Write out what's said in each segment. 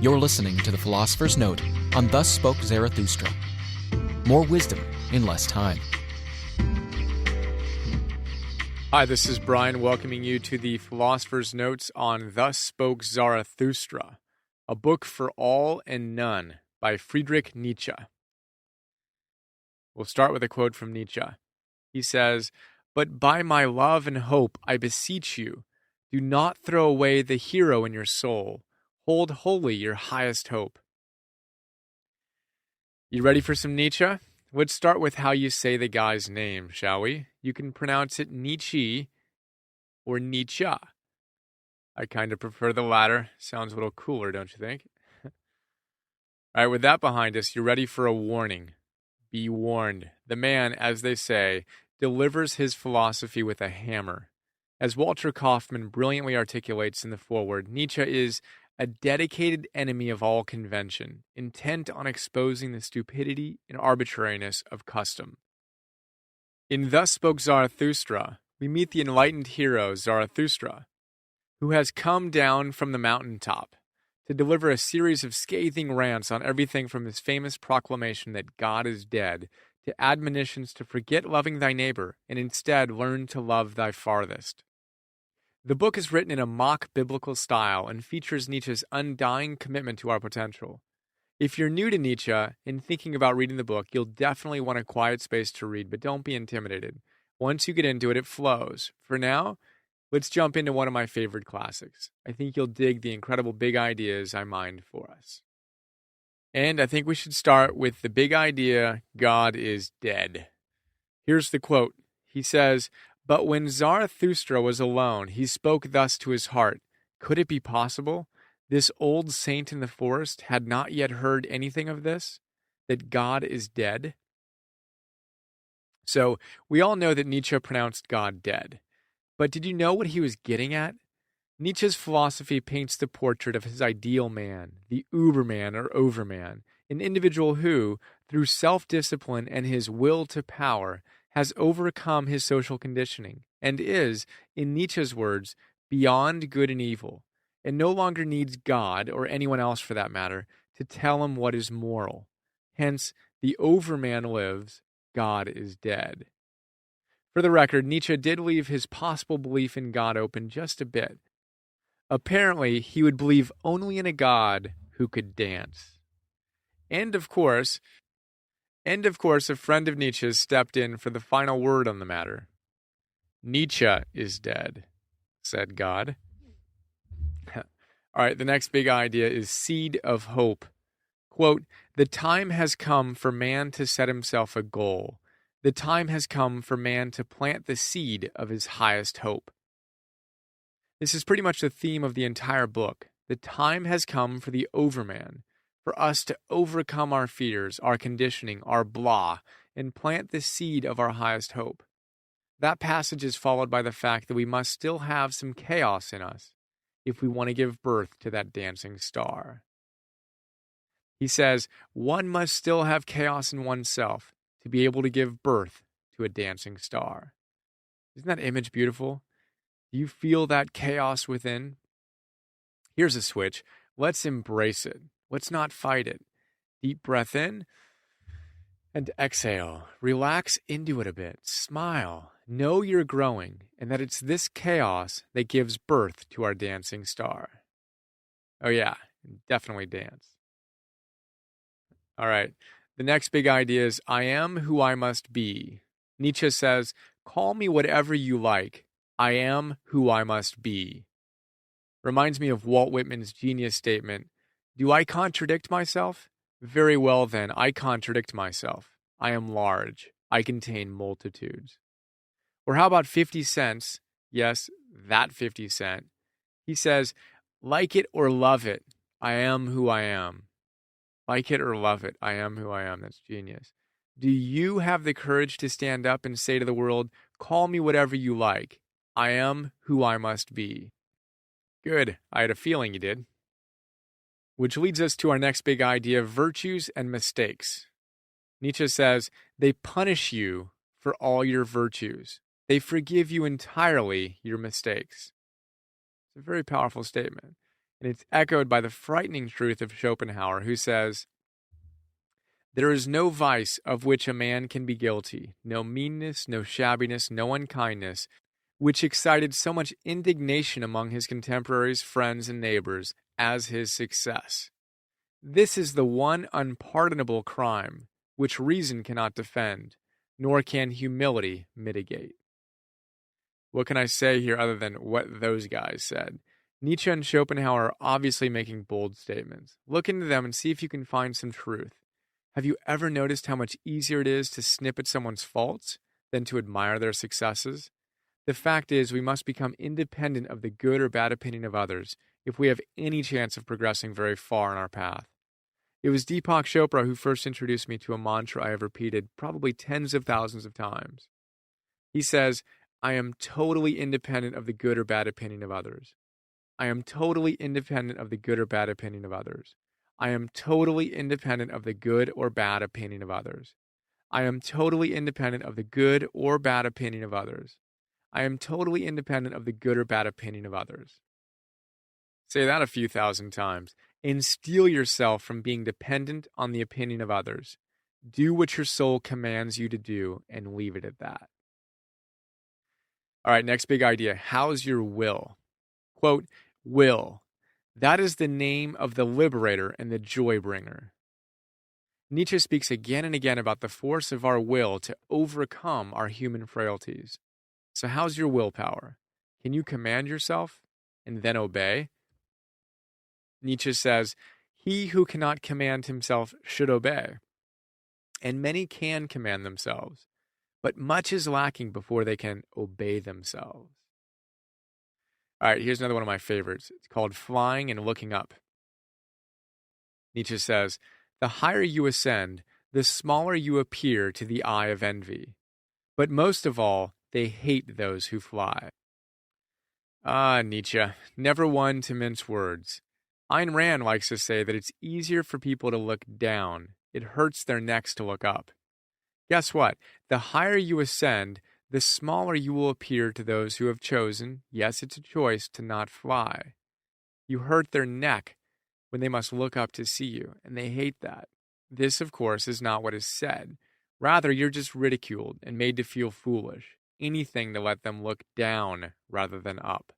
You're listening to the Philosopher's Note on Thus Spoke Zarathustra. More wisdom in less time. Hi, this is Brian welcoming you to the Philosopher's Notes on Thus Spoke Zarathustra, a book for all and none by Friedrich Nietzsche. We'll start with a quote from Nietzsche. He says, "But by my love and hope I beseech you, do not throw away the hero in your soul. Hold holy your highest hope." You ready for some Nietzsche? Let's start with how you say the guy's name, shall we? You can pronounce it Nietzsche or Nietzsche. I kind of prefer the latter. Sounds a little cooler, don't you think? All right, with that behind us, you're ready for a warning. Be warned. The man, as they say, delivers his philosophy with a hammer. As Walter Kaufmann brilliantly articulates in the foreword, Nietzsche is a dedicated enemy of all convention, intent on exposing the stupidity and arbitrariness of custom. In Thus Spoke Zarathustra, we meet the enlightened hero Zarathustra, who has come down from the mountaintop to deliver a series of scathing rants on everything from his famous proclamation that God is dead to admonitions to forget loving thy neighbor and instead learn to love thy farthest. The book is written in a mock-biblical style and features Nietzsche's undying commitment to our potential. If you're new to Nietzsche and thinking about reading the book, you'll definitely want a quiet space to read, but don't be intimidated. Once you get into it, it flows. For now, let's jump into one of my favorite classics. I think you'll dig the incredible big ideas I mined for us. And I think we should start with the big idea, God is dead. Here's the quote. He says, "But when Zarathustra was alone, he spoke thus to his heart. Could it be possible? This old saint in the forest had not yet heard anything of this, that God is dead." So, we all know that Nietzsche pronounced God dead. But did you know what he was getting at? Nietzsche's philosophy paints the portrait of his ideal man, the Uberman or Overman, an individual who, through self-discipline and his will to power, has overcome his social conditioning and is, in Nietzsche's words, beyond good and evil, and no longer needs God, or anyone else for that matter, to tell him what is moral. Hence, the Overman lives, God is dead. For the record, Nietzsche did leave his possible belief in God open just a bit. Apparently, he would believe only in a God who could dance. And of course, a friend of Nietzsche's stepped in for the final word on the matter. "Nietzsche is dead," said God. All right, the next big idea is seed of hope. Quote, "The time has come for man to set himself a goal. The time has come for man to plant the seed of his highest hope." This is pretty much the theme of the entire book. The time has come for the Overman, for us to overcome our fears, our conditioning, our blah, and plant the seed of our highest hope. That passage is followed by the fact that we must still have some chaos in us if we want to give birth to that dancing star. He says, one must still have chaos in oneself to be able to give birth to a dancing star. Isn't that image beautiful? Do you feel that chaos within? Here's a switch. Let's embrace it. Let's not fight it. Deep breath in and exhale. Relax into it a bit. Smile. Know you're growing and that it's this chaos that gives birth to our dancing star. Oh yeah, definitely dance. All right. The next big idea is I am who I must be. Nietzsche says, "Call me whatever you like. I am who I must be." Reminds me of Walt Whitman's genius statement, "Do I contradict myself? Very well then, I contradict myself. I am large. I contain multitudes." Or how about 50 cents? Yes, that 50 Cent. He says, "Like it or love it, I am who I am." Like it or love it, I am who I am. That's genius. Do you have the courage to stand up and say to the world, "Call me whatever you like. I am who I must be"? Good. I had a feeling you did. Which leads us to our next big idea, virtues and mistakes. Nietzsche says, they punish you for all your virtues. They forgive you entirely your mistakes. It's a very powerful statement. And it's echoed by the frightening truth of Schopenhauer, who says, "There is no vice of which a man can be guilty, no meanness, no shabbiness, no unkindness, which excited so much indignation among his contemporaries, friends, and neighbors as his success. This is the one unpardonable crime which reason cannot defend, nor can humility mitigate." What can I say here other than what those guys said? Nietzsche and Schopenhauer are obviously making bold statements. Look into them and see if you can find some truth. Have you ever noticed how much easier it is to snip at someone's faults than to admire their successes? The fact is, we must become independent of the good or bad opinion of others if we have any chance of progressing very far on our path. It was Deepak Chopra who first introduced me to a mantra I have repeated probably tens of thousands of times. He says, "I am totally independent of the good or bad opinion of others. I am totally independent of the good or bad opinion of others. I am totally independent of the good or bad opinion of others. I am totally independent of the good or bad opinion of others. I am totally independent of the good or bad opinion of others." Say that a few thousand times and steel yourself from being dependent on the opinion of others. Do what your soul commands you to do and leave it at that. All right, next big idea. How's your will? Quote, "Will. That is the name of the liberator and the joy bringer." Nietzsche speaks again and again about the force of our will to overcome our human frailties. So how's your willpower? Can you command yourself and then obey? Nietzsche says, "He who cannot command himself should obey." And many can command themselves, but much is lacking before they can obey themselves. All right, here's another one of my favorites. It's called Flying and Looking Up. Nietzsche says, "The higher you ascend, the smaller you appear to the eye of envy. But most of all, they hate those who fly." Ah, Nietzsche, never one to mince words. Ayn Rand likes to say that it's easier for people to look down. It hurts their necks to look up. Guess what? The higher you ascend, the smaller you will appear to those who have chosen, yes, it's a choice, to not fly. You hurt their neck when they must look up to see you, and they hate that. This, of course, is not what is said. Rather, you're just ridiculed and made to feel foolish. Anything to let them look down rather than up.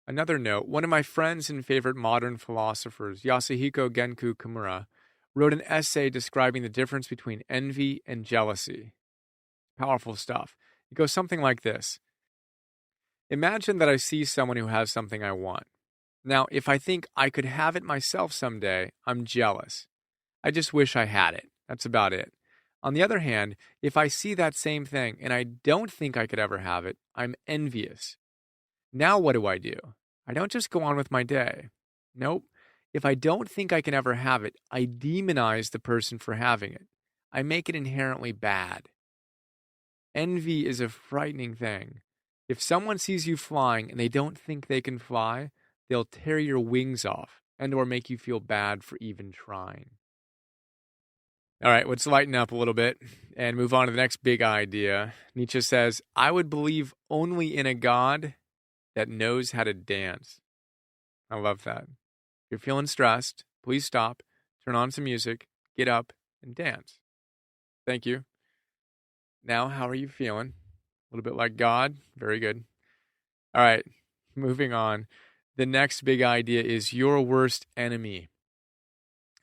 Another note, one of my friends and favorite modern philosophers, Yasuhiko Genku Kimura, wrote an essay describing the difference between envy and jealousy. Powerful stuff. It goes something like this. Imagine that I see someone who has something I want. Now, if I think I could have it myself someday, I'm jealous. I just wish I had it. That's about it. On the other hand, if I see that same thing and I don't think I could ever have it, I'm envious. Now what do? I don't just go on with my day. Nope. If I don't think I can ever have it, I demonize the person for having it. I make it inherently bad. Envy is a frightening thing. If someone sees you flying and they don't think they can fly, they'll tear your wings off and or make you feel bad for even trying. All right, let's lighten up a little bit and move on to the next big idea. Nietzsche says, "I would believe only in a God that knows how to dance." I love that. If you're feeling stressed, please stop, turn on some music, get up, and dance. Thank you. Now, how are you feeling? A little bit like God? Very good. All right, moving on. The next big idea is your worst enemy.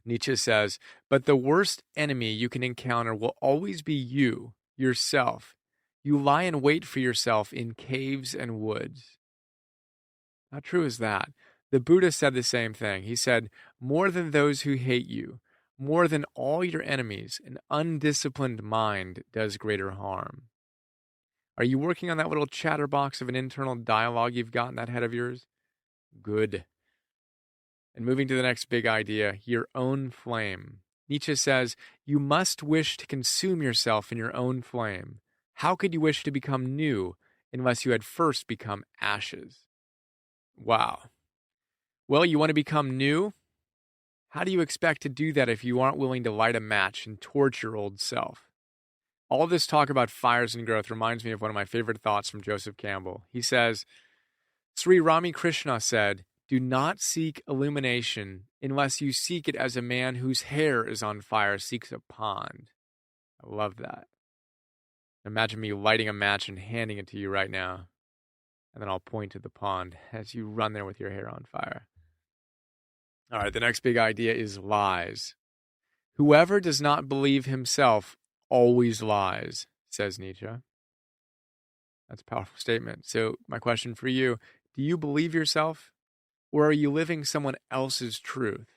Nietzsche says, "But the worst enemy you can encounter will always be you, yourself. You lie in wait for yourself in caves and woods." How true is that? The Buddha said the same thing. He said, "More than those who hate you, more than all your enemies, an undisciplined mind does greater harm." Are you working on that little chatterbox of an internal dialogue you've got in that head of yours? Good. And moving to the next big idea, your own flame. Nietzsche says, "You must wish to consume yourself in your own flame. How could you wish to become new unless you had first become ashes?" Wow. Well, you want to become new? How do you expect to do that if you aren't willing to light a match and torch your old self? All this talk about fires and growth reminds me of one of my favorite thoughts from Joseph Campbell. He says, Sri Ramakrishna said, Do not seek illumination unless you seek it as a man whose hair is on fire seeks a pond. I love that. Imagine me lighting a match and handing it to you right now. And then I'll point to the pond as you run there with your hair on fire. All right, the next big idea is lies. Whoever does not believe himself always lies, says Nietzsche. That's a powerful statement. So my question for you, do you believe yourself? Or are you living someone else's truth?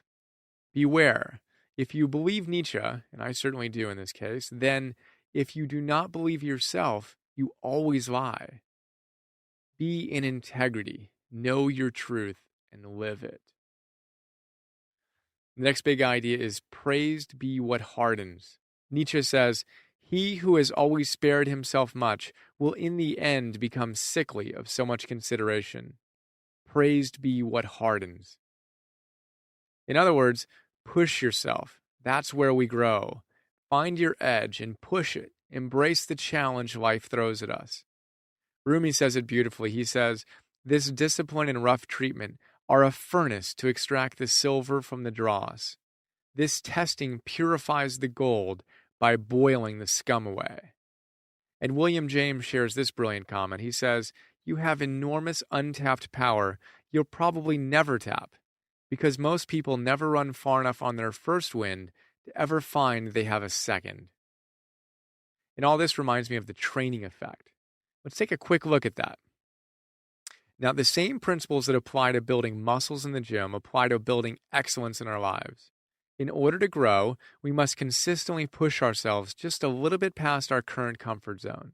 Beware. If you believe Nietzsche, and I certainly do in this case, then if you do not believe yourself, you always lie. Be in integrity. Know your truth and live it. The next big idea is praised be what hardens. Nietzsche says, he who has always spared himself much will in the end become sickly of so much consideration. Praised be what hardens. In other words, push yourself. That's where we grow. Find your edge and push it. Embrace the challenge life throws at us. Rumi says it beautifully. He says, this discipline and rough treatment are a furnace to extract the silver from the dross. This testing purifies the gold by boiling the scum away. And William James shares this brilliant comment. He says, you have enormous untapped power you'll probably never tap, because most people never run far enough on their first wind to ever find they have a second. And all this reminds me of the training effect. Let's take a quick look at that. Now, the same principles that apply to building muscles in the gym apply to building excellence in our lives. In order to grow, we must consistently push ourselves just a little bit past our current comfort zone.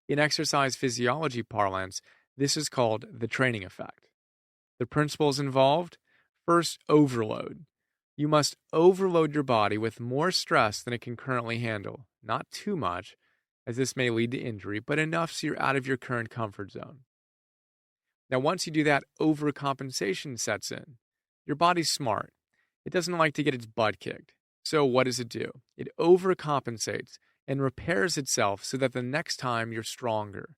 In exercise physiology parlance, this is called the training effect. The principles involved: first, overload. You must overload your body with more stress than it can currently handle. Not too much, as this may lead to injury, but enough so you're out of your current comfort zone. Now, once you do that, overcompensation sets in. Your body's smart. It doesn't like to get its butt kicked. So what does it do? It overcompensates and repairs itself so that the next time you're stronger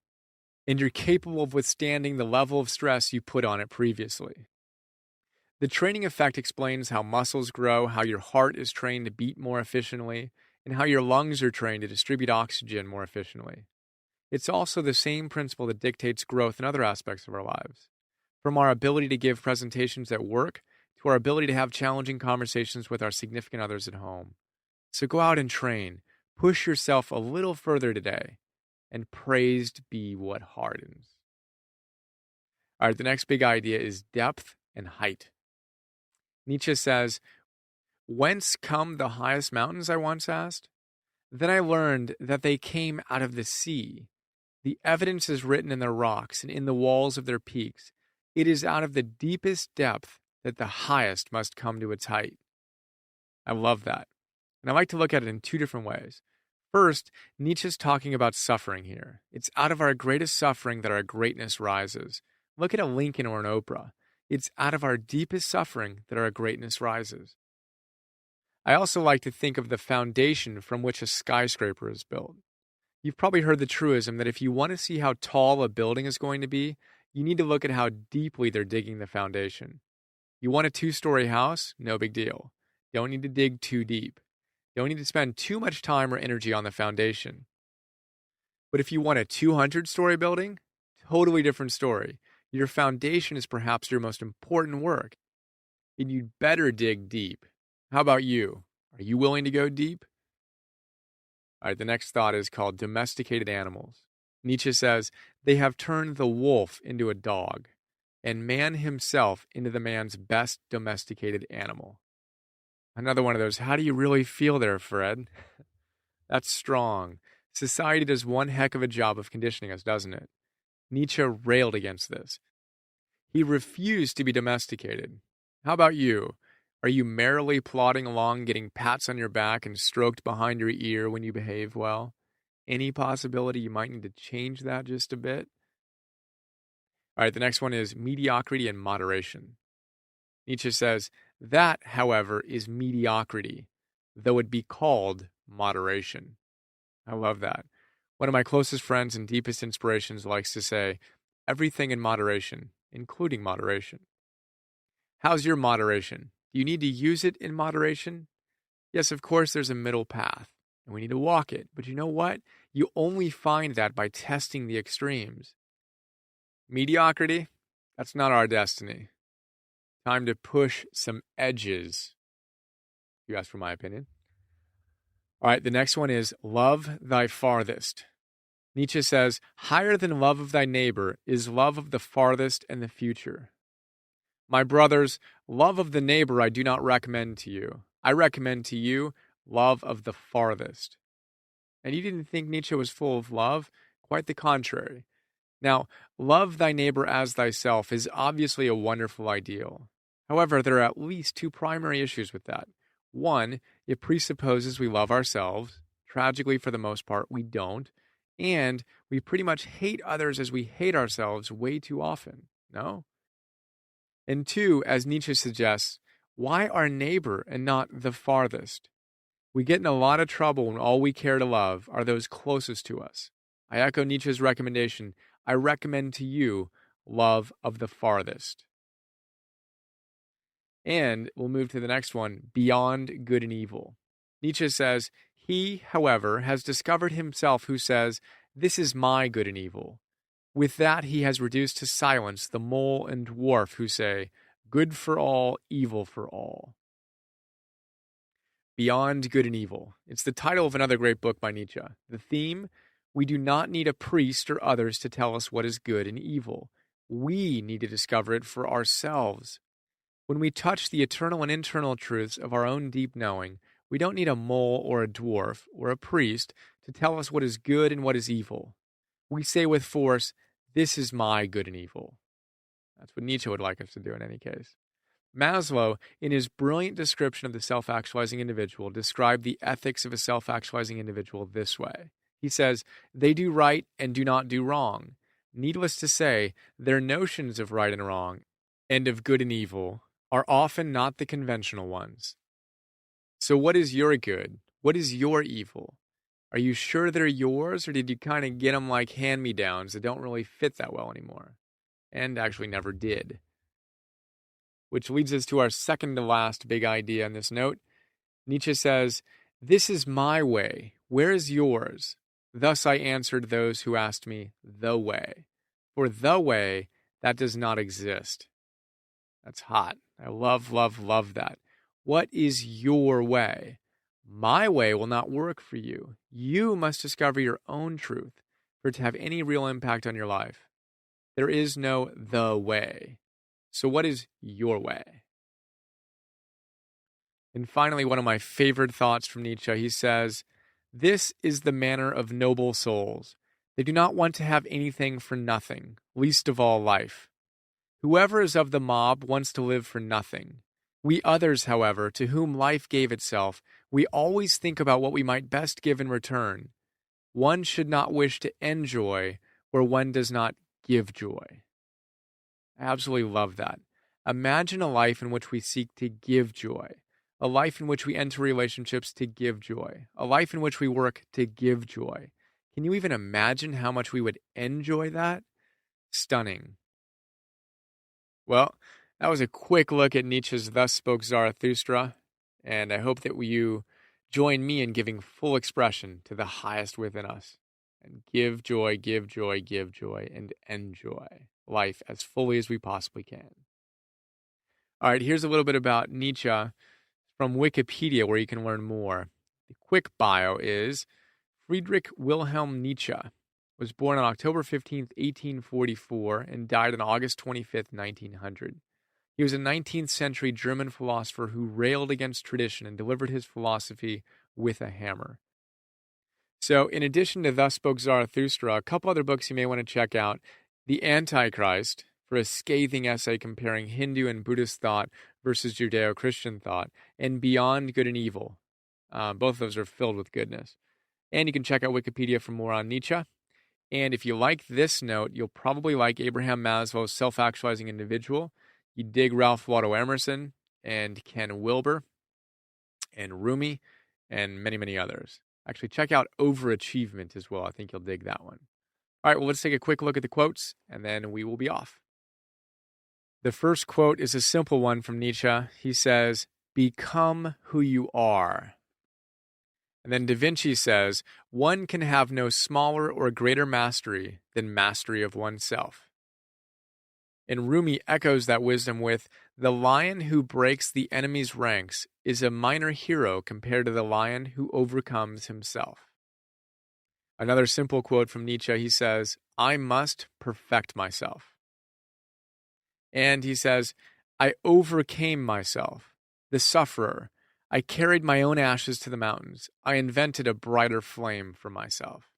and you're capable of withstanding the level of stress you put on it previously. The training effect explains how muscles grow, how your heart is trained to beat more efficiently, and how your lungs are trained to distribute oxygen more efficiently. It's also the same principle that dictates growth in other aspects of our lives. From our ability to give presentations at work to our ability to have challenging conversations with our significant others at home. So go out and train. Push yourself a little further today. And praised be what hardens. All right, the next big idea is depth and height. Nietzsche says, whence come the highest mountains, I once asked? Then I learned that they came out of the sea. The evidence is written in their rocks and in the walls of their peaks. It is out of the deepest depth that the highest must come to its height. I love that. And I like to look at it in two different ways. First, Nietzsche's talking about suffering here. It's out of our greatest suffering that our greatness rises. Look at a Lincoln or an Oprah. It's out of our deepest suffering that our greatness rises. I also like to think of the foundation from which a skyscraper is built. You've probably heard the truism that if you want to see how tall a building is going to be, you need to look at how deeply they're digging the foundation. You want a 2-story house? No big deal. Don't need to dig too deep. Don't need to spend too much time or energy on the foundation. But if you want a 200-story building, totally different story. Your foundation is perhaps your most important work, and you'd better dig deep. How about you? Are you willing to go deep? All right, the next thought is called domesticated animals. Nietzsche says, they have turned the wolf into a dog, and man himself into the man's best domesticated animal. Another one of those, how do you really feel there, Fred? That's strong. Society does one heck of a job of conditioning us, doesn't it? Nietzsche railed against this. He refused to be domesticated. How about you? Are you merrily plodding along, getting pats on your back and stroked behind your ear when you behave well? Any possibility you might need to change that just a bit? All right, the next one is mediocrity and moderation. Nietzsche says, that, however, is mediocrity, though it be called moderation. I love that. One of my closest friends and deepest inspirations likes to say, everything in moderation, including moderation. How's your moderation? Do you need to use it in moderation? Yes, of course, there's a middle path, and we need to walk it. But you know what? You only find that by testing the extremes. Mediocrity? That's not our destiny. Time to push some edges. You asked for my opinion. All right, the next one is love thy farthest. Nietzsche says, higher than love of thy neighbor is love of the farthest and the future. My brothers, love of the neighbor I do not recommend to you. I recommend to you love of the farthest. And you didn't think Nietzsche was full of love? Quite the contrary. Now, love thy neighbor as thyself is obviously a wonderful ideal. However, there are at least two primary issues with that. One, it presupposes we love ourselves. Tragically, for the most part, we don't. And we pretty much hate others as we hate ourselves way too often. No? And two, as Nietzsche suggests, why our neighbor and not the farthest? We get in a lot of trouble when all we care to love are those closest to us. I echo Nietzsche's recommendation. I recommend to you love of the farthest. And we'll move to the next one, beyond good and evil. Nietzsche says, he, however, has discovered himself who says, this is my good and evil. With that, he has reduced to silence the mole and dwarf who say, good for all, evil for all. Beyond Good and Evil. It's the title of another great book by Nietzsche. The theme, we do not need a priest or others to tell us what is good and evil. We need to discover it for ourselves. When we touch the eternal and internal truths of our own deep knowing, we don't need a mole or a dwarf or a priest to tell us what is good and what is evil. We say with force, this is my good and evil. That's what Nietzsche would like us to do in any case. Maslow, in his brilliant description of the self-actualizing individual, described the ethics of a self-actualizing individual this way. He says, they do right and do not do wrong. Needless to say, their notions of right and wrong and of good and evil are often not the conventional ones. So what is your good? What is your evil? Are you sure they're yours, or did you kind of get them like hand-me-downs that don't really fit that well anymore? And actually never did. Which leads us to our second to last big idea in this note. Nietzsche says, this is my way. Where is yours? Thus I answered those who asked me, the way. For the way, that does not exist. That's hot. I love, love, love that. What is your way? My way will not work for you. You must discover your own truth for it to have any real impact on your life. There is no the way. So what is your way? And finally, one of my favorite thoughts from Nietzsche, he says, this is the manner of noble souls. They do not want to have anything for nothing, least of all life. Whoever is of the mob wants to live for nothing. We others, however, to whom life gave itself, we always think about what we might best give in return. One should not wish to enjoy where one does not give joy. I absolutely love that. Imagine a life in which we seek to give joy, a life in which we enter relationships to give joy, a life in which we work to give joy. Can you even imagine how much we would enjoy that? Stunning. Well, that was a quick look at Nietzsche's Thus Spoke Zarathustra, and I hope that you join me in giving full expression to the highest within us. And give joy, give joy, give joy, and enjoy life as fully as we possibly can. All right, here's a little bit about Nietzsche from Wikipedia where you can learn more. The quick bio is Friedrich Wilhelm Nietzsche was born on October 15th, 1844, and died on August 25th, 1900. He was a 19th century German philosopher who railed against tradition and delivered his philosophy with a hammer. So, in addition to Thus Spoke Zarathustra, a couple other books you may want to check out. The Antichrist, for a scathing essay comparing Hindu and Buddhist thought versus Judeo-Christian thought, and Beyond Good and Evil. Both of those are filled with goodness. And you can check out Wikipedia for more on Nietzsche. And if you like this note, you'll probably like Abraham Maslow's Self-Actualizing Individual. You dig Ralph Waldo Emerson and Ken Wilber and Rumi and many, many others. Actually, check out Overachievement as well. I think you'll dig that one. All right, well, let's take a quick look at the quotes, and then we will be off. The first quote is a simple one from Nietzsche. He says, "Become who you are." And then Da Vinci says, "One can have no smaller or greater mastery than mastery of oneself." And Rumi echoes that wisdom with, "The lion who breaks the enemy's ranks is a minor hero compared to the lion who overcomes himself." Another simple quote from Nietzsche, he says, "I must perfect myself." And he says, "I overcame myself, the sufferer. I carried my own ashes to the mountains. I invented a brighter flame for myself."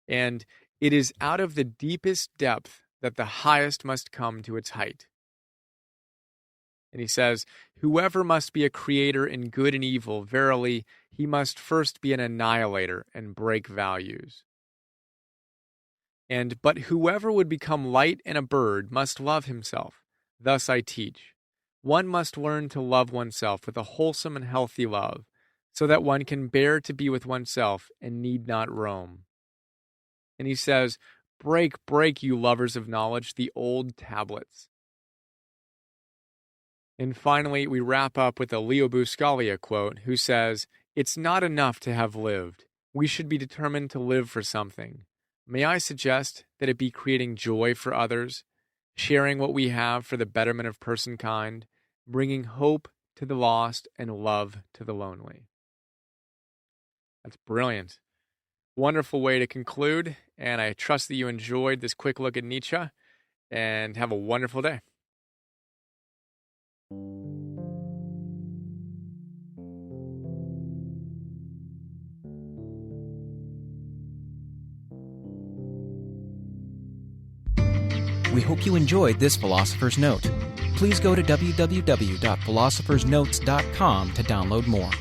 And it is out of the deepest depth that the highest must come to its height. And he says, "Whoever must be a creator in good and evil, verily, he must first be an annihilator and break values. But whoever would become light and a bird must love himself. Thus I teach. One must learn to love oneself with a wholesome and healthy love, so that one can bear to be with oneself and need not roam." And he says, "Break, break, you lovers of knowledge, the old tablets." And finally, we wrap up with a Leo Buscaglia quote, who says, "It's not enough to have lived. We should be determined to live for something. May I suggest that it be creating joy for others, sharing what we have for the betterment of personkind, bringing hope to the lost and love to the lonely." That's brilliant. Wonderful way to conclude, and I trust that you enjoyed this quick look at Nietzsche, and have a wonderful day. We hope you enjoyed this Philosopher's Note. Please go to www.philosophersnotes.com to download more.